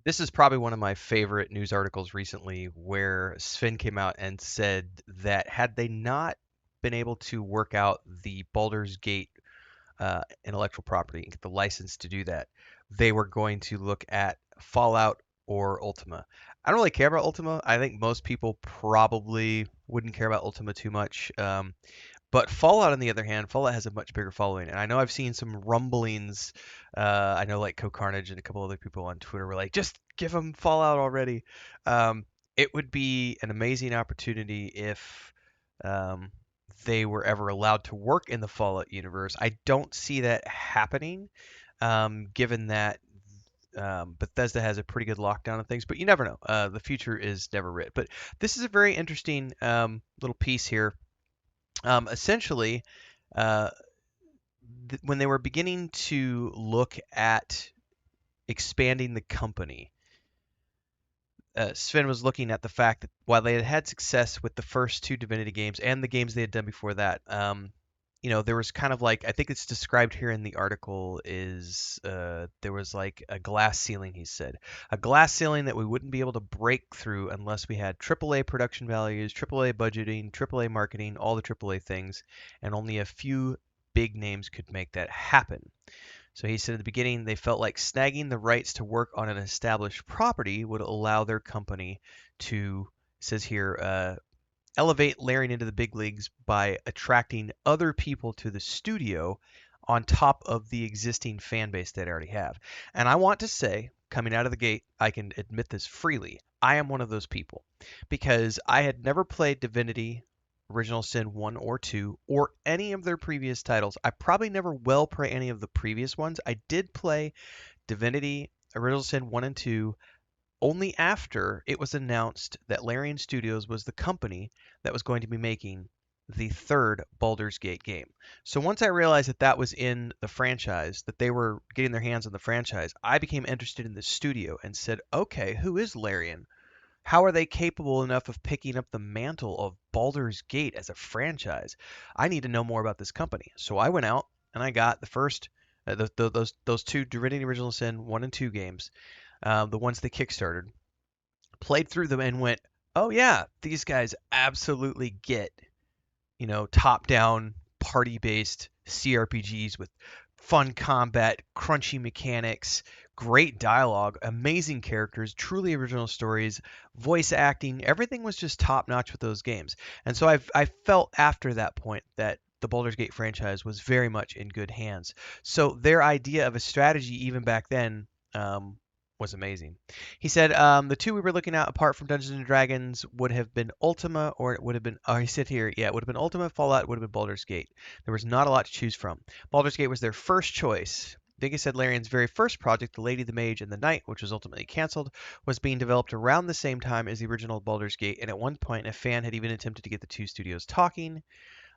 This is probably one of my favorite news articles recently where Sven came out and said that had they not been able to work out the Baldur's Gate intellectual property and get the license to do that, they were going to look at Fallout or Ultima. I don't really care about Ultima. I think most people probably wouldn't care about Ultima too much. But Fallout, on the other hand, Fallout has a much bigger following, and I know I've seen some rumblings. I know like Co Carnage and a couple other people on Twitter were like, "Just give them Fallout already." Um, it would be an amazing opportunity if um, they were ever allowed to work in the Fallout universe. I don't see that happening, given that Bethesda has a pretty good lockdown of things. But you never know. The future is never writ. But this is a very interesting little piece here. Essentially, uh, when they were beginning to look at expanding the company, Sven was looking at the fact that while they had had success with the first two Divinity games and the games they had done before that, there was kind of like I think it's described here in the article is there was like a glass ceiling. He said a glass ceiling that we wouldn't be able to break through unless we had AAA production values, AAA budgeting, AAA marketing, all the AAA things, and only a few big names could make that happen. So he said at the beginning they felt like snagging the rights to work on an established property would allow their company to, says here, elevate Larian into the big leagues by attracting other people to the studio on top of the existing fan base that I already have. And I want to say, coming out of the gate, I can admit this freely. I am one of those people because I had never played Divinity Original Sin 1 or 2 or any of their previous titles. I probably never will play any of the previous ones. I did play Divinity Original Sin 1 and 2 only after it was announced that Larian Studios was the company that was going to be making the third Baldur's Gate game. So once I realized that that was in the franchise, that they were getting their hands on the franchise, I became interested in the studio and said, okay, who is Larian? How are they capable enough of picking up the mantle of Baldur's Gate as a franchise? I need to know more about this company. So I went out and I got the first, those two Divinity Original Sin 1 and 2 games, the ones they kickstarted, played through them and went, oh yeah, these guys absolutely get, top down party based CRPGs with fun combat, crunchy mechanics, great dialogue, amazing characters, truly original stories, voice acting. Everything was just top notch with those games. And so I felt after that point that the Baldur's Gate franchise was very much in good hands. So their idea of a strategy, even back then, was amazing. He said the two we were looking at apart from Dungeons and Dragons would have been Ultima, or it would have been. Oh, he said here, yeah, it would have been Ultima, Fallout, would have been Baldur's Gate. There was not a lot to choose from. Baldur's Gate was their first choice. Dingus said Larian's very first project, The Lady, the Mage, and the Knight, which was ultimately canceled, was being developed around the same time as the original Baldur's Gate, and at one point a fan had even attempted to get the two studios talking.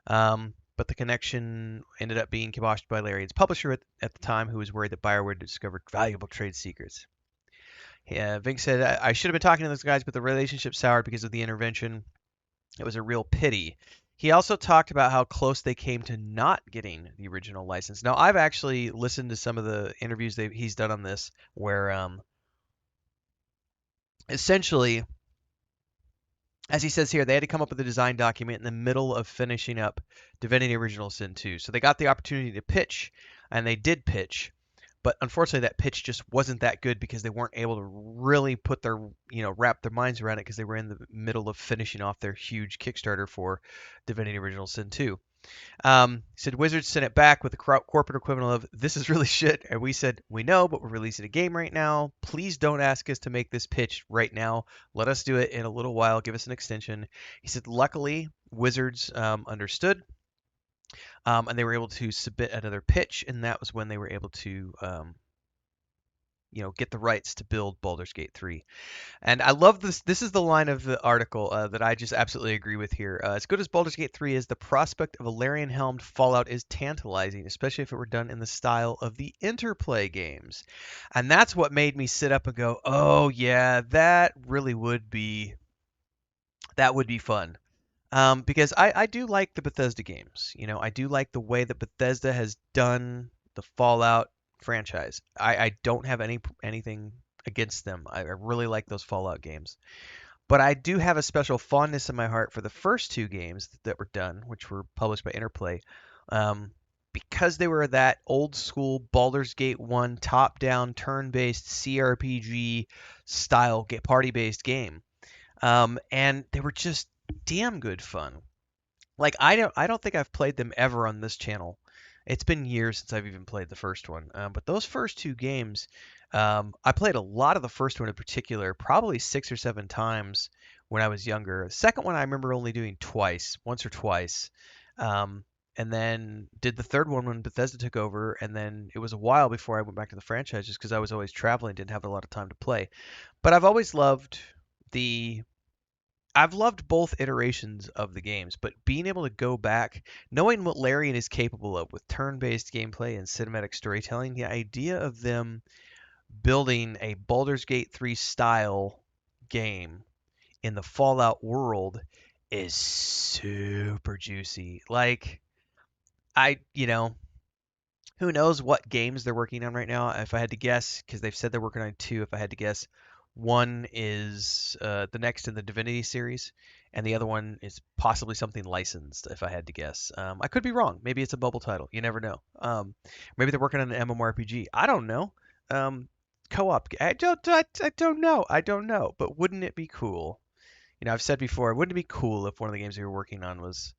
But the connection ended up being kiboshed by Larian's publisher at the time, who was worried that BioWare had discovered valuable trade secrets. Yeah, Vink said, I should have been talking to those guys, but the relationship soured because of the intervention. It was a real pity. He also talked about how close they came to not getting the original license. Now, I've actually listened to some of the interviews he's done on this, where essentially, as he says here, they had to come up with a design document in the middle of finishing up Divinity Original Sin 2. So they got the opportunity to pitch, and they did pitch, but unfortunately that pitch just wasn't that good because they weren't able to really put their wrap their minds around it because they were in the middle of finishing off their huge Kickstarter for Divinity Original Sin 2. He said Wizards sent it back with the corporate equivalent of this is really shit, and we said we know, but we're releasing a game right now. Please don't ask us to make this pitch right now. Let us do it in a little while. Give us an extension. He said luckily Wizards understood, and they were able to submit another pitch, and that was when they were able to get the rights to build Baldur's Gate 3. And I love this. This is the line of the article that I just absolutely agree with here. As good as Baldur's Gate 3 is, the prospect of a Larian-helmed Fallout is tantalizing, especially if it were done in the style of the Interplay games. And that's what made me sit up and go, oh yeah, that would be fun. Because I do like the Bethesda games. I do like the way that Bethesda has done the Fallout franchise. I don't have anything against them. I really like those Fallout games. But I do have a special fondness in my heart for the first two games that were done, which were published by Interplay, um, because they were that old school Baldur's Gate 1 top-down turn-based CRPG style party-based game. And they were just damn good fun. Like I don't think I've played them ever on this channel. It's been years since I've even played the first one. But those first two games, I played a lot of the first one in particular, probably 6 or 7 times when I was younger. The second one I remember only doing twice, once or twice. Um, and then did the third one when Bethesda took over, and then it was a while before I went back to the franchise just because I was always traveling, didn't have a lot of time to play. But the I've loved both iterations of the games, but being able to go back, knowing what Larian is capable of with turn-based gameplay and cinematic storytelling, the idea of them building a Baldur's Gate 3 style game in the Fallout world is super juicy. Like who knows what games they're working on right now? If I had to guess, because they've said they're working on two, if I had to guess, one is the next in the Divinity series, and the other one is possibly something licensed. If I had to guess, I could be wrong. Maybe it's a bubble title. You never know. Maybe they're working on an MMORPG. I don't know. Um, Co-op. I don't know. I don't know. But wouldn't it be cool? I've said before, wouldn't it be cool if one of the games we were working on was,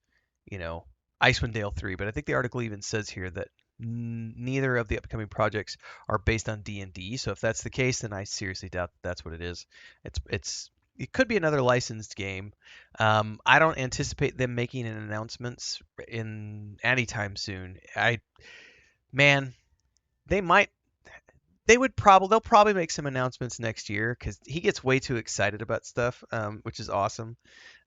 you know, Icewind Dale 3? But I think the article even says here that neither of the upcoming projects are based on D&D. So if that's the case, then I seriously doubt that's what it is. It could be another licensed game. I don't anticipate them making an announcements in anytime soon. Man, they might they'll probably make some announcements next year because he gets way too excited about stuff, which is awesome.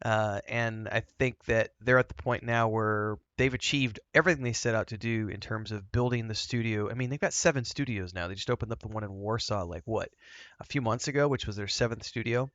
And I think that they're at the point now where they've achieved everything they set out to do in terms of building the studio. I mean, they've got 7 studios now. They just opened up the one in Warsaw, like what, a few months ago, which was their seventh studio.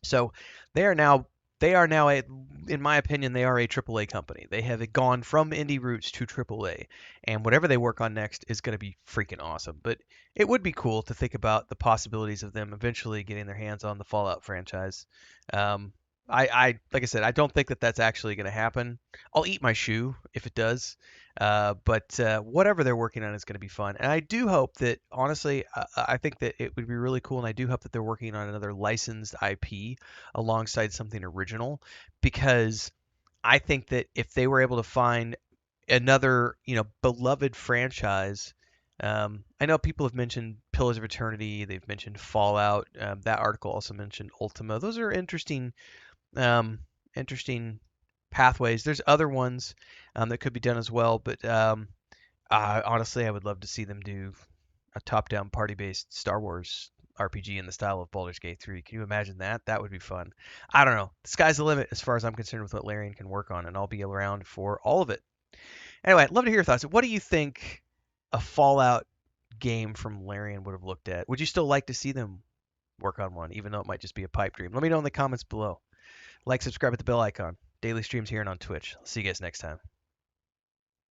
So they are now in my opinion, they are a AAA company. They have gone from indie roots to AAA, and whatever they work on next is going to be freaking awesome. But it would be cool to think about the possibilities of them eventually getting their hands on the Fallout franchise. Um, like I said, I don't think that that's actually going to happen. I'll eat my shoe if it does. But whatever they're working on is going to be fun. And I do hope that, honestly, I think that it would be really cool. And I do hope that they're working on another licensed IP alongside something original, because I think that if they were able to find another, beloved franchise, I know people have mentioned Pillars of Eternity, they've mentioned Fallout. That article also mentioned Ultima. Those are um, interesting pathways. There's other ones that could be done as well, but honestly, I would love to see them do a top-down party-based Star Wars RPG in the style of Baldur's Gate 3. Can you imagine that? That would be fun. I don't know. The sky's the limit as far as I'm concerned with what Larian can work on, and I'll be around for all of it. Anyway, I'd love to hear your thoughts. What do you think a Fallout game from Larian would have looked at? Would you still like to see them work on one, even though it might just be a pipe dream? Let me know in the comments below. Like, subscribe, hit the bell icon. Daily streams here and on Twitch. I'll see you guys next time.